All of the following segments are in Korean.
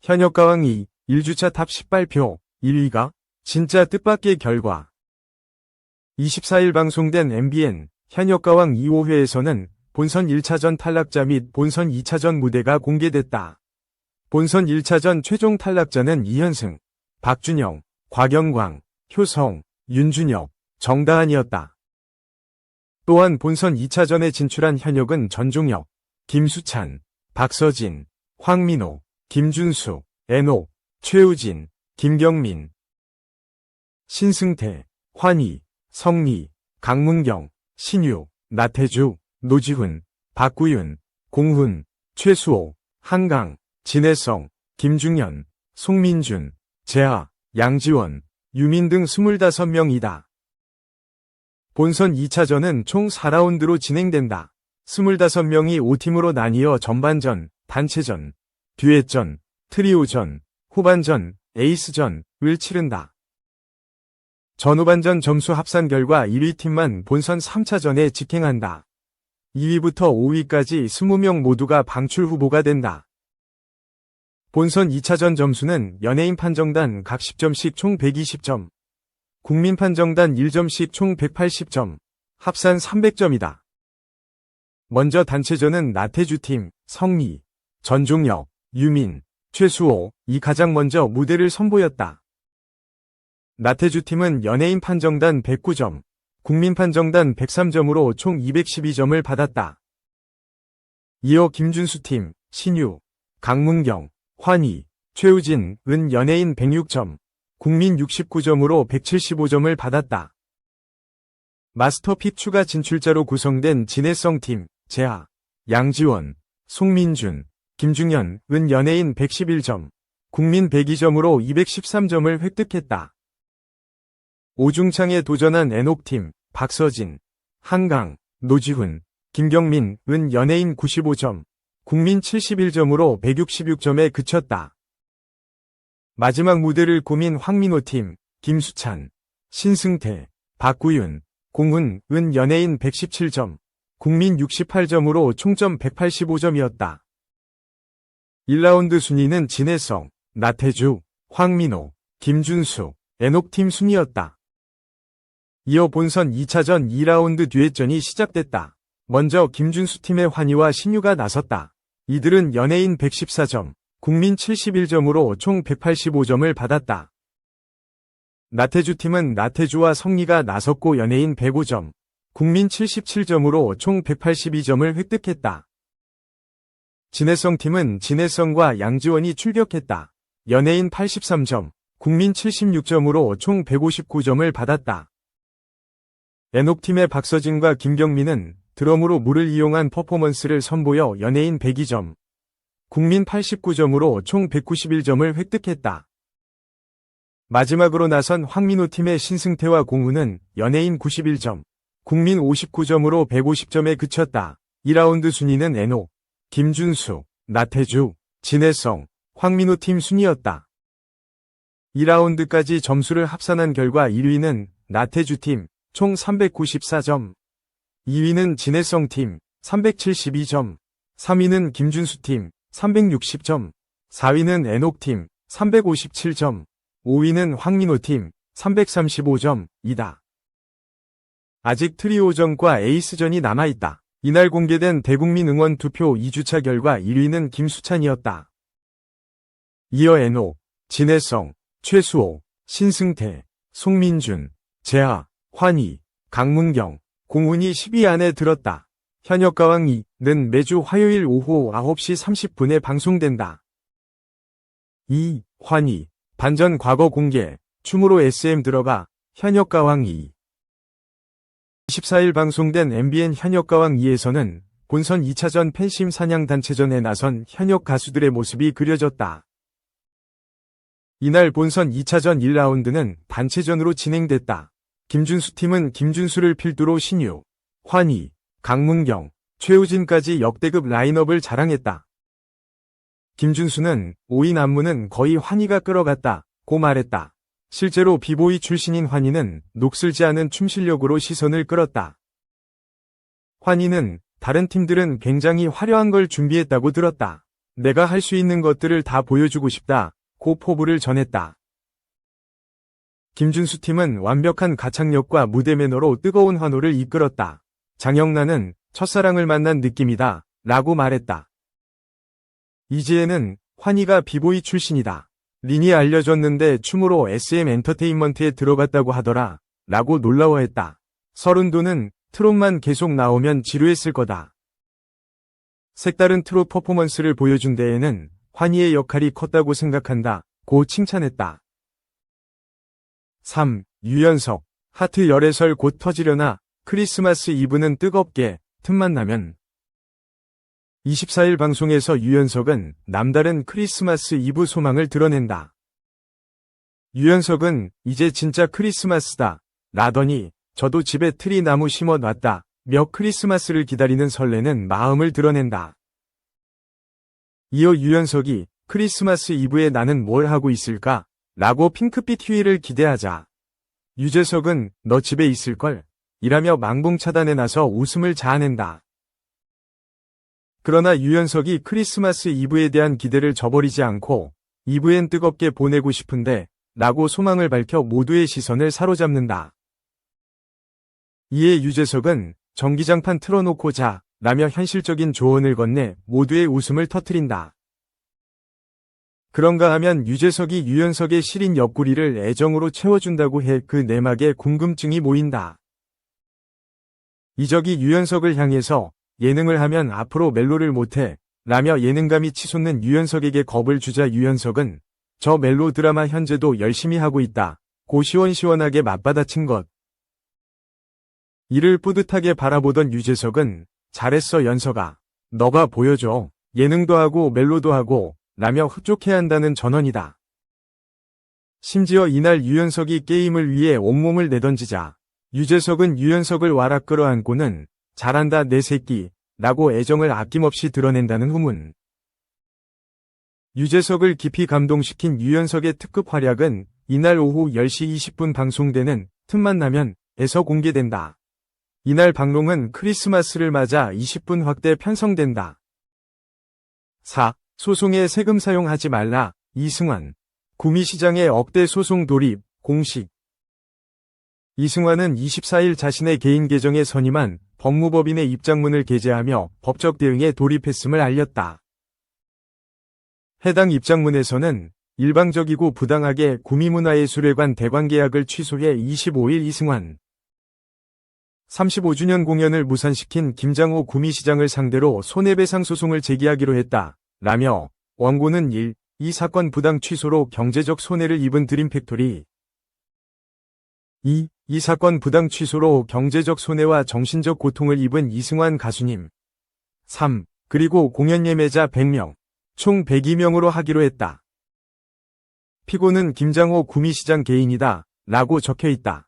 현역가왕 2, 1주차 탑 18표, 1위가 진짜 뜻밖의 결과. 24일 방송된 MBN 현역가왕 2호회에서는 본선 1차전 탈락자 및 본선 2차전 무대가 공개됐다. 본선 1차전 최종 탈락자는 이현승, 박준영, 곽영광, 효성, 윤준혁, 정다한이었다. 또한 본선 2차전에 진출한 현역은 전종혁, 김수찬, 박서진, 황민호, 김준수, 애녹, 최우진, 김경민, 신승태, 환희, 성리, 강문경, 신유, 나태주, 노지훈, 박구윤, 공훈, 최수호, 한강, 진해성, 김중현, 송민준, 재하, 양지원, 유민 등 25명이다. 본선 2차전은 총 4라운드로 진행된다. 25명이 5팀으로 나뉘어 전반전, 단체전, 듀엣전, 트리오전, 후반전, 에이스전을 치른다. 전후반전 점수 합산 결과 1위 팀만 본선 3차전에 직행한다. 2위부터 5위까지 20명 모두가 방출 후보가 된다. 본선 2차전 점수는 연예인 판정단 각 10점씩 총 120점, 국민 판정단 1점씩 총 180점, 합산 300점이다. 먼저 단체전은 나태주팀, 성리, 전종혁, 유민, 최수호이 가장 먼저 무대를 선보였다. 나태주팀은 연예인 판정단 109점, 국민 판정단 103점으로 총 212점을 받았다. 이어 김준수팀, 신유, 강문경, 환희, 최우진은 연예인 106점, 국민 69점으로 175점을 받았다. 마스터핏 추가 진출자로 구성된 진해성팀, 재하, 양지원, 송민준, 김중현은 연예인 111점, 국민 102점으로 213점을 획득했다. 오중창에 도전한 애녹팀, 박서진, 한강, 노지훈, 김경민은 연예인 95점, 국민 71점으로 166점에 그쳤다. 마지막 무대를 꾸민 황민호팀, 김수찬, 신승태, 박구윤, 공훈은 연예인 117점, 국민 68점으로 총점 185점이었다. 1라운드 순위는 진해성, 나태주, 황민호, 김준수, 애녹팀 순이었다. 이어 본선 2차전 2라운드 듀엣전이 시작됐다. 먼저 김준수팀의 환희와 신유가 나섰다. 이들은 연예인 114점, 국민 71점으로 총 185점을 받았다. 나태주팀은 나태주와 성리가 나섰고 연예인 105점, 국민 77점으로 총 182점을 획득했다. 진해성팀은 진해성과 양지원이 출격했다. 연예인 83점, 국민 76점으로 총 159점을 받았다. 애녹팀의 박서진과 김경민은 드럼으로 물을 이용한 퍼포먼스를 선보여 연예인 102점, 국민 89점으로 총 191점을 획득했다. 마지막으로 나선 황민호팀의 신승태와 공훈은 연예인 91점, 국민 59점으로 150점에 그쳤다. 2라운드 순위는 애녹, 김준수, 나태주, 진해성, 황민호팀 순이었다. 2라운드까지 점수를 합산한 결과 1위는 나태주팀, 총 394점, 2위는 진해성팀, 372점, 3위는 김준수팀, 360점, 4위는 애녹팀, 357점, 5위는 황민호팀, 335점이다. 아직 트리오전과 에이스전이 남아있다. 이날 공개된 대국민 응원 투표 2주차 결과 1위는 김수찬이었다. 이어 애녹, 진해성, 최수호, 신승태, 송민준, 재하, 환희, 강문경, 공훈이 10위 안에 들었다. 현역가왕 2는 매주 화요일 오후 9시 30분에 방송된다. 2. 환희, 반전 과거 공개, 춤으로 SM 들어가, 현역가왕 2. 24일 방송된 MBN 현역가왕 2에서는 본선 2차전 팬심 사냥 단체전에 나선 현역 가수들의 모습이 그려졌다. 이날 본선 2차전 1라운드는 단체전으로 진행됐다. 김준수팀은 김준수를 필두로 신유, 환희, 강문경, 최우진까지 역대급 라인업을 자랑했다. 김준수는 5인 안무는 거의 환희가 끌어갔다고 말했다. 실제로 비보이 출신인 환희는 녹슬지 않은 춤 실력으로 시선을 끌었다. 환희는 다른 팀들은 굉장히 화려한 걸 준비했다고 들었다. 내가 할 수 있는 것들을 다 보여주고 싶다. 고 포부를 전했다. 김준수 팀은 완벽한 가창력과 무대 매너로 뜨거운 환호를 이끌었다. 장영란은 첫사랑을 만난 느낌이다. 라고 말했다. 이지혜는 환희가 비보이 출신이다. 린이 알려줬는데 춤으로 SM 엔터테인먼트에 들어갔다고 하더라. 라고 놀라워했다. 서른도는 트롯만 계속 나오면 지루했을 거다. 색다른 트롯 퍼포먼스를 보여준 데에는 환희의 역할이 컸다고 생각한다. 고 칭찬했다. 3. 유연석. 하트 열애설 곧 터지려나. 크리스마스 이브는 뜨겁게. 틈만 나면. 24일 방송에서 유연석은 남다른 크리스마스 이브 소망을 드러낸다. 유연석은 이제 진짜 크리스마스다. 라더니 저도 집에 트리 나무 심어 놨다. 며 크리스마스를 기다리는 설레는 마음을 드러낸다. 이어 유연석이 크리스마스 이브에 나는 뭘 하고 있을까? 라고 핑크빛 휴일을 기대하자. 유재석은 너 집에 있을걸? 이라며 망봉 차단에 나서 웃음을 자아낸다. 그러나 유연석이 크리스마스 이브에 대한 기대를 저버리지 않고 이브엔 뜨겁게 보내고 싶은데 라고 소망을 밝혀 모두의 시선을 사로잡는다. 이에 유재석은 전기장판 틀어놓고 자 라며 현실적인 조언을 건네 모두의 웃음을 터뜨린다. 그런가 하면 유재석이 유연석의 시린 옆구리를 애정으로 채워준다고 해 그 내막에 궁금증이 모인다. 이적이 유연석을 향해서 예능을 하면 앞으로 멜로를 못해 라며 예능감이 치솟는 유연석에게 겁을 주자 유연석은 저 멜로 드라마 현재도 열심히 하고 있다. 고 시원시원하게 맞받아친 것. 이를 뿌듯하게 바라보던 유재석은 잘했어 연석아. 너가 보여줘. 예능도 하고 멜로도 하고 라며 흡족해한다는 전언이다. 심지어 이날 유연석이 게임을 위해 온몸을 내던지자 유재석은 유연석을 와락 끌어안고는 잘한다 내 새끼 라고 애정을 아낌없이 드러낸다는 후문. 유재석을 깊이 감동시킨 유연석의 특급 활약은 이날 오후 10시 20분 방송되는 틈만 나면 에서 공개된다. 이날 방송은 크리스마스를 맞아 20분 확대 편성된다. 4. 소송에 세금 사용하지 말라. 이승환. 구미시장의 억대 소송 돌입. 공식. 이승환은 24일 자신의 개인 계정에 선임한 법무법인의 입장문을 게재하며 법적 대응에 돌입했음을 알렸다. 해당 입장문에서는 일방적이고 부당하게 구미문화예술회관 대관계약을 취소해 25일 이승환 35주년 공연을 무산시킨 김장호 구미시장을 상대로 손해배상 소송을 제기하기로 했다. 라며 원고는 1. 이 사건 부당 취소로 경제적 손해를 입은 드림팩토리 2. 이 사건 부당 취소로 경제적 손해와 정신적 고통을 입은 이승환 가수님 3. 그리고 공연 예매자 100명 총 102명으로 하기로 했다. 피고는 김장호 구미시장 개인이다. 라고 적혀있다.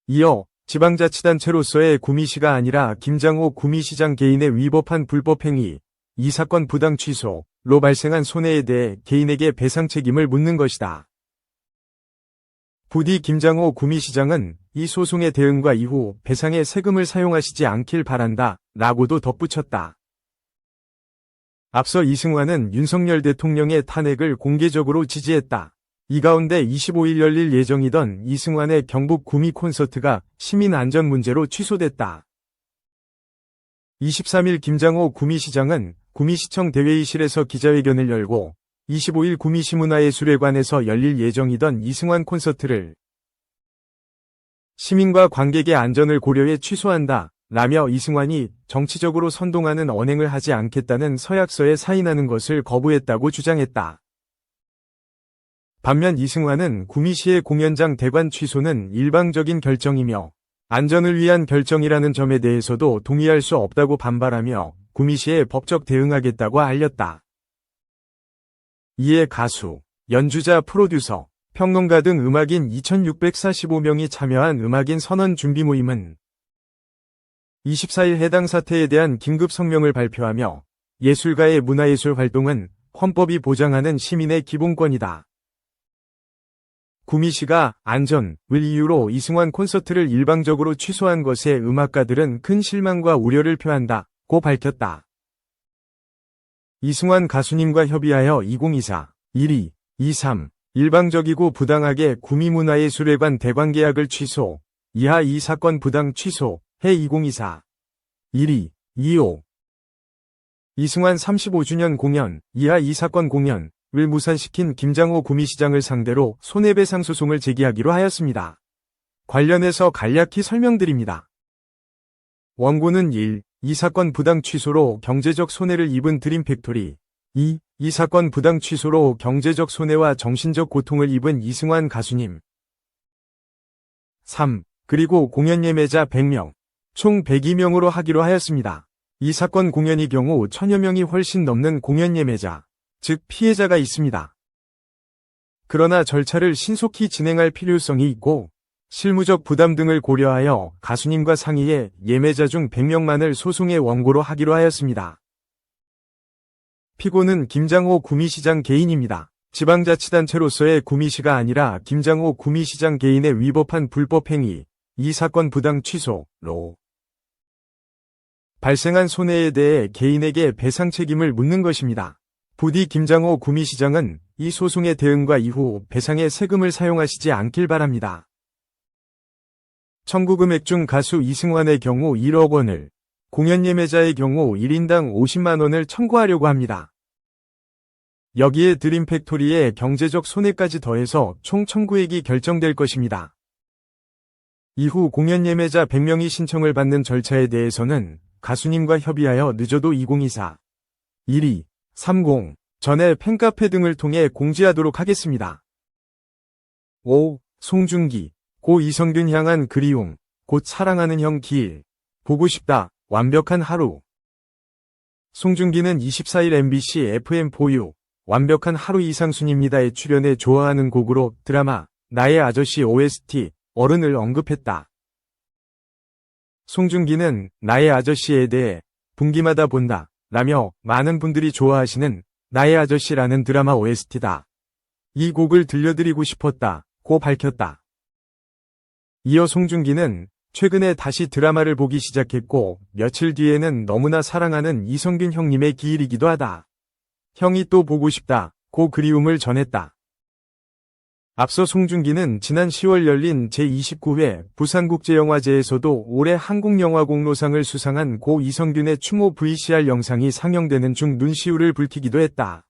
이어 지방자치단체로서의 구미시가 아니라 김장호 구미시장 개인의 위법한 불법행위, 이 사건 부당 취소로 발생한 손해에 대해 개인에게 배상 책임을 묻는 것이다. 부디 김장호 구미시장은 이 소송의 대응과 이후 배상에 세금을 사용하시지 않길 바란다. 라고도 덧붙였다. 앞서 이승환은 윤석열 대통령의 탄핵을 공개적으로 지지했다. 이 가운데 25일 열릴 예정이던 이승환의 경북 구미 콘서트가 시민 안전 문제로 취소됐다. 23일 김장호 구미시장은 구미시청 대회의실에서 기자회견을 열고 25일 구미시문화예술회관에서 열릴 예정이던 이승환 콘서트를 시민과 관객의 안전을 고려해 취소한다. 라며 이승환이 정치적으로 선동하는 언행을 하지 않겠다는 서약서에 사인하는 것을 거부했다고 주장했다. 반면 이승환은 구미시의 공연장 대관 취소는 일방적인 결정이며 안전을 위한 결정이라는 점에 대해서도 동의할 수 없다고 반발하며 구미시에 법적 대응하겠다고 알렸다. 이에 가수, 연주자, 프로듀서, 평론가 등 음악인 2645명이 참여한 음악인 선언 준비 모임은 24일 해당 사태에 대한 긴급 성명을 발표하며 예술가의 문화예술 활동은 헌법이 보장하는 시민의 기본권이다. 구미시가 안전을 이유로 이승환 콘서트를 일방적으로 취소한 것에 음악가들은 큰 실망과 우려를 표한다고 밝혔다. 이승환 가수님과 협의하여 2024 1위 23 일방적이고 부당하게 구미문화예술회관 대관계약을 취소. 이하 이 사건 부당 취소. 해 2024 1위 25 이승환 35주년 공연. 이하 이 사건 공연을 무산시킨 김장호 구미시장을 상대로 손해배상 소송을 제기하기로 하였습니다. 관련해서 간략히 설명드립니다. 원고는 1. 이 사건 부당 취소로 경제적 손해를 입은 드림팩토리. 2. 이 사건 부당 취소로 경제적 손해와 정신적 고통을 입은 이승환 가수님. 3. 그리고 공연 예매자 100명, 총 102명으로 하기로 하였습니다. 이 사건 공연의 경우 1000여 명이 훨씬 넘는 공연 예매자, 즉 피해자가 있습니다. 그러나 절차를 신속히 진행할 필요성이 있고 실무적 부담 등을 고려하여 가수님과 상의해 예매자 중 100명만을 소송의 원고로 하기로 하였습니다. 피고는 김장호 구미시장 개인입니다. 지방자치단체로서의 구미시가 아니라 김장호 구미시장 개인에 위법한 불법행위, 이 사건 부당 취소로 발생한 손해에 대해 개인에게 배상 책임을 묻는 것입니다. 부디 김장호 구미시장은 이 소송의 대응과 이후 배상의 세금을 사용하시지 않길 바랍니다. 청구금액 중 가수 이승환의 경우 1억 원을, 공연 예매자의 경우 1인당 50만 원을 청구하려고 합니다. 여기에 드림팩토리의 경제적 손해까지 더해서 총 청구액이 결정될 것입니다. 이후 공연 예매자 100명이 신청을 받는 절차에 대해서는 가수님과 협의하여 늦어도 2024 1위 30 전에 팬카페 등을 통해 공지하도록 하겠습니다. 5. 송중기 고 이성균 향한 그리움, 곧 사랑하는 형 기일, 보고 싶다, 완벽한 하루. 송중기는 24일 MBC FM4U, 완벽한 하루 이상순입니다에 출연해 좋아하는 곡으로 드라마, 나의 아저씨 OST, 어른을 언급했다. 송중기는 나의 아저씨에 대해 분기마다 본다, 라며 많은 분들이 좋아하시는 나의 아저씨라는 드라마 OST다. 이 곡을 들려드리고 싶었다, 고 밝혔다. 이어 송중기는 최근에 다시 드라마를 보기 시작했고 며칠 뒤에는 너무나 사랑하는 이성균 형님의 기일이기도 하다. 형이 또 보고 싶다, 고 그리움을 전했다. 앞서 송중기는 지난 10월 열린 제29회 부산국제영화제에서도 올해 한국영화공로상을 수상한 고 이성균의 추모 VCR 영상이 상영되는 중 눈시울을 붉히기도 했다.